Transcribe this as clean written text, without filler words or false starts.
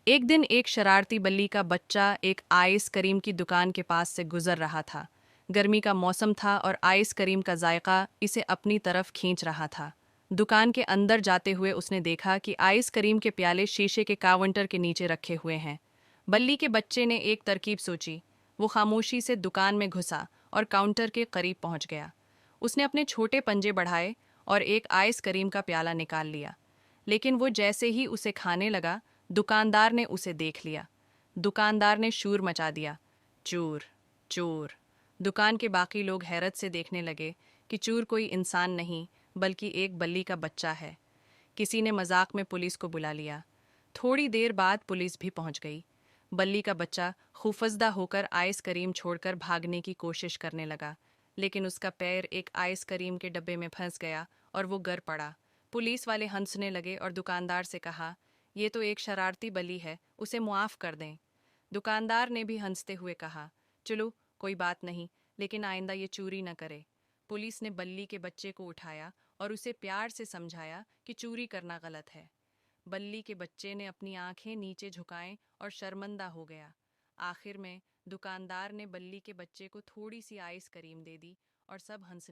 एक दिन एक शरारती बल्ली का बच्चा एक आइस क्रीम की दुकान के पास से गुजर रहा था। गर्मी का मौसम था और आइस क्रीम का जायका इसे अपनी तरफ खींच रहा था। दुकान के अंदर जाते हुए उसने देखा कि आइस क्रीम के प्याले शीशे के काउंटर के नीचे रखे हुए हैं। बल्ली के बच्चे ने एक तरकीब सोची। वो खामोशी से दुकान में घुसा और काउंटर के करीब पहुंच गया। उसने अपने छोटे पंजे बढ़ाए और एक आइस क्रीम का प्याला निकाल लिया। लेकिन वो जैसे ही उसे खाने लगा, दुकानदार ने उसे देख लिया। दुकानदार ने शोर मचा दिया, चोर, चोर। दुकान के बाकी लोग हैरत से देखने लगे कि चोर कोई इंसान नहीं बल्कि एक बल्ली का बच्चा है। किसी ने मजाक में पुलिस को बुला लिया। थोड़ी देर बाद पुलिस भी पहुंच गई। बल्ली का बच्चा खौफजदा होकर आइस क्रीम छोड़कर भागने की कोशिश करने लगा, लेकिन उसका पैर एक आइस क्रीम के डब्बे में फंस गया और वो गिर पड़ा। पुलिस वाले हंसने लगे और दुकानदार से कहा, ये तो एक शरारती बल्ली है, उसे मुआफ कर दें। दुकानदार ने भी हंसते हुए कहा, चलो कोई बात नहीं, लेकिन आइंदा ये चोरी न करे। पुलिस ने बल्ली के बच्चे को उठाया और उसे प्यार से समझाया कि चोरी करना गलत है। बल्ली के बच्चे ने अपनी आंखें नीचे झुकाएं और शर्मिंदा हो गया। आखिर में दुकानदार ने बल्ली के बच्चे को थोड़ी सी आइस क्रीम दे दी और सब हंसने